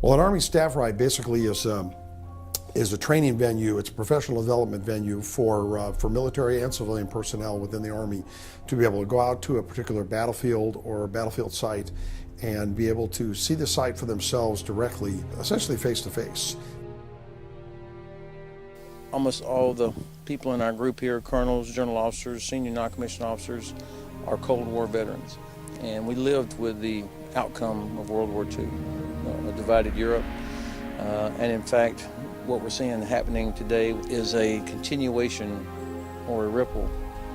Well, an Army staff ride basically is a training venue. It's a professional development venue for military and civilian personnel within the Army to be able to go out to a particular battlefield or a battlefield site and be able to see the site for themselves directly, essentially face to face. Almost all the people in our group here, colonels, general officers, senior non-commissioned officers, are Cold War veterans. And we lived with the outcome of World War II, a divided Europe. And in fact, what we're seeing happening today is a continuation or a ripple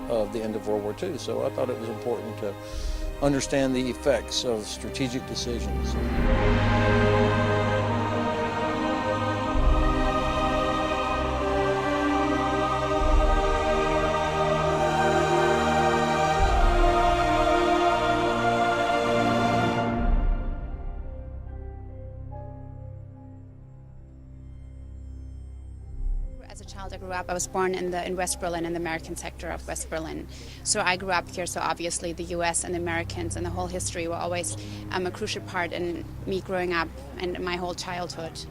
of the end of World War II. So I thought it was important to understand the effects of strategic decisions. As a child, I grew up. I was born in West Berlin, in the American sector of West Berlin. So I grew up here. So obviously, the U.S. and the Americans and the whole history were always a crucial part in me growing up and my whole childhood.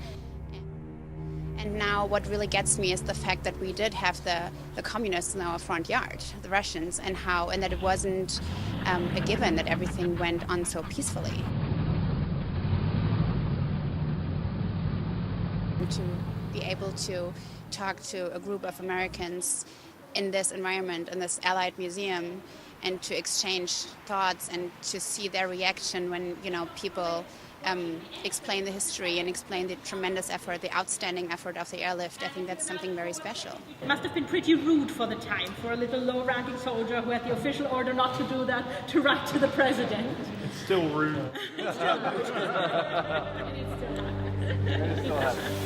And now, what really gets me is the fact that we did have the communists in our front yard, the Russians, and that it wasn't a given that everything went on so peacefully. To be able to talk to a group of Americans in this environment, in this Allied museum, and to exchange thoughts and to see their reaction when, people explain the history and explain the tremendous effort, the outstanding effort of the airlift. I think that's something very special. It must have been pretty rude for the time for a little low-ranking soldier who had the official order not to do that to write to the president. It's still rude. It's still rude.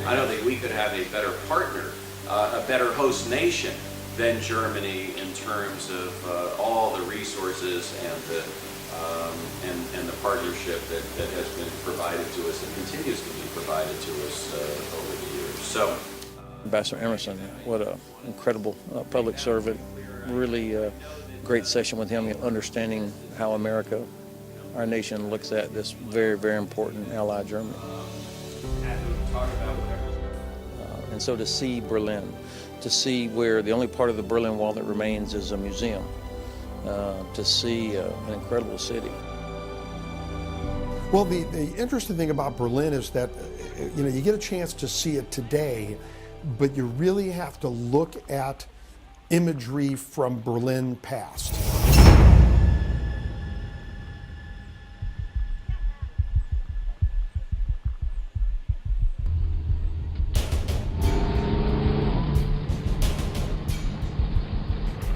I don't think we could have a better partner, a better host nation than Germany in terms of all the resources and the partnership that has been provided to us and continues to be provided to us over the years. So, Ambassador Emerson, what an incredible public servant. Really great session with him, understanding how America, our nation, looks at this very, very important ally, Germany. And so to see Berlin, to see where the only part of the Berlin Wall that remains is a museum, to see an incredible city. Well, the interesting thing about Berlin is that, you get a chance to see it today, but you really have to look at imagery from Berlin past.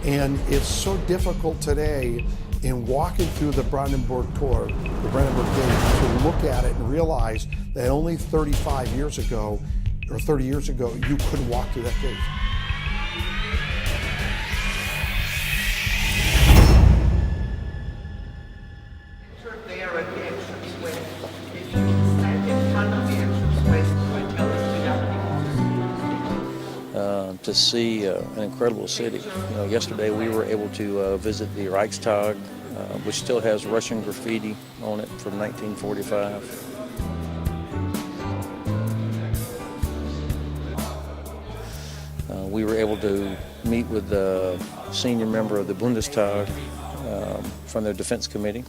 And it's so difficult today in walking through the Brandenburg Tor, the Brandenburg Gate, to look at it and realize that only 35 years ago, or 30 years ago, you couldn't walk through that gate. There at the entrance way. If you stand in front of the entrance way, you tell us to see an incredible city. Yesterday we were able to visit the Reichstag, which still has Russian graffiti on it from 1945. We were able to meet with the senior member of the Bundestag from their defense committee.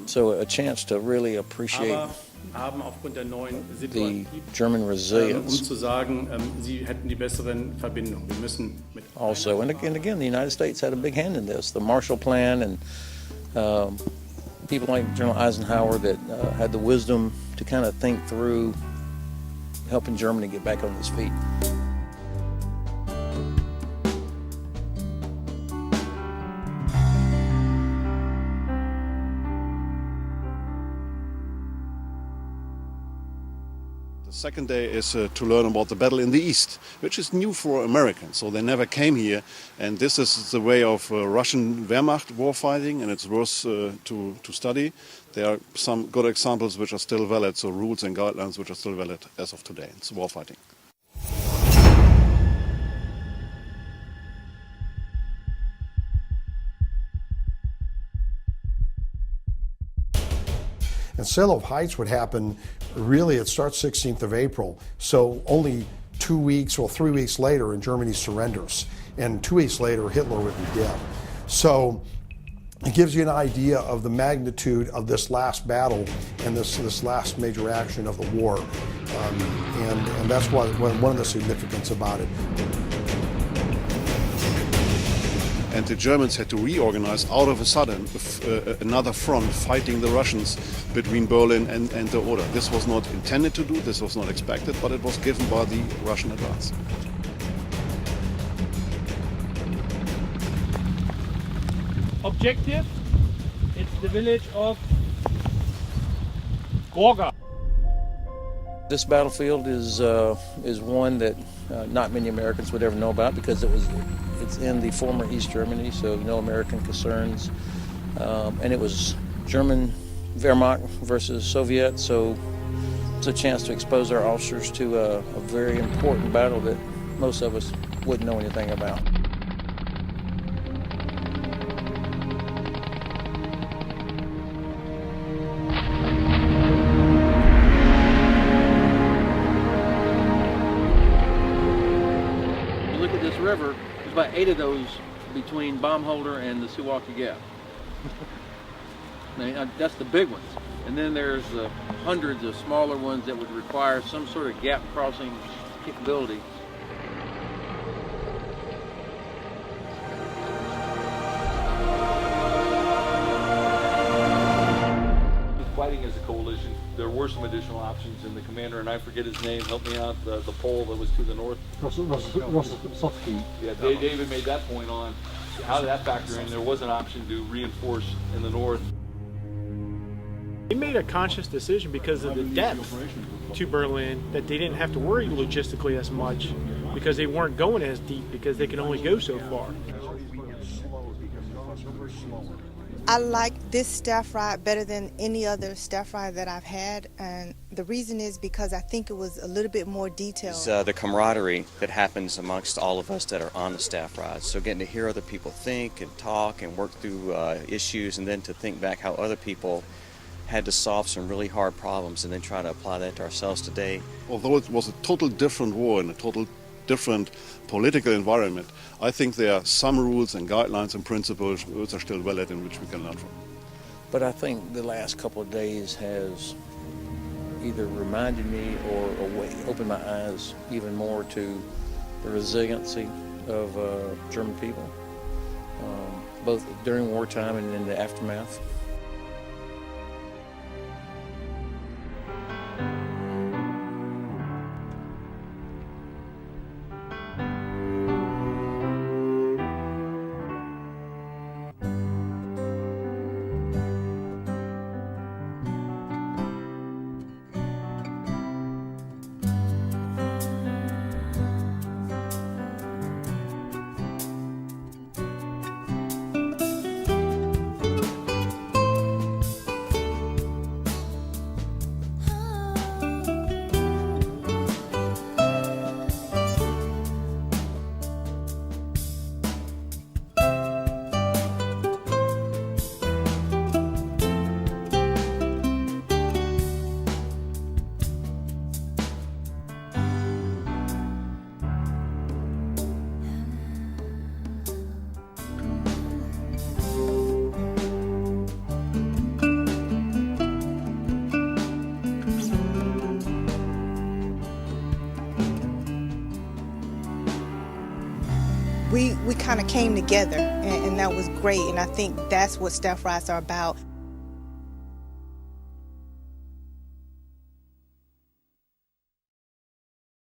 So a chance to really appreciate the German resilience. Also, and again, the United States had a big hand in this. The Marshall Plan and people like General Eisenhower that had the wisdom to kind of think through helping Germany get back on its feet. The second day is to learn about the battle in the East, which is new for Americans, so they never came here. And this is the way of Russian Wehrmacht warfighting, and it's worth to study. There are some good examples which are still valid, so rules and guidelines which are still valid as of today. It's warfighting. And Seelow Heights would happen, really, it starts 16th of April, so only 2 weeks, well, 3 weeks later, and Germany surrenders. And 2 weeks later, Hitler would be dead. So it gives you an idea of the magnitude of this last battle and this last major action of the war. And that's one of the significance about it. And the Germans had to reorganize out of a sudden another front fighting the Russians between Berlin and the Oder. This was not intended to do, this was not expected, but it was given by the Russian advance. Objective, it's the village of Gorga. This battlefield is one that not many Americans would ever know about because it's in the former East Germany, so no American concerns. And it was German Wehrmacht versus Soviet, so it's a chance to expose our officers to a very important battle that most of us wouldn't know anything about. River, there's about 8 of those between Baumholder and the Suwalki Gap. That's the big ones. And then there's hundreds of smaller ones that would require some sort of gap crossing capability. Fighting as a coalition, there were some additional options, and the commander, and I forget his name, help me out, the pole that was to the north. Rostovsky. Yeah, David made that point on how did that factor in. There was an option to reinforce in the north. They made a conscious decision because of the depth to Berlin that they didn't have to worry logistically as much because they weren't going as deep because they could only go so far. I like this staff ride better than any other staff ride that I've had, and the reason is because I think it was a little bit more detailed. It's the camaraderie that happens amongst all of us that are on the staff ride. So getting to hear other people think and talk and work through issues, and then to think back how other people had to solve some really hard problems and then try to apply that to ourselves today. Although it was a total different war and a total different political environment, I think there are some rules and guidelines and principles which are still valid and which we can learn from. But I think the last couple of days has either reminded me or opened my eyes even more to the resiliency of German people, both during wartime and in the aftermath. We kind of came together, and that was great, and I think that's what staff rides are about.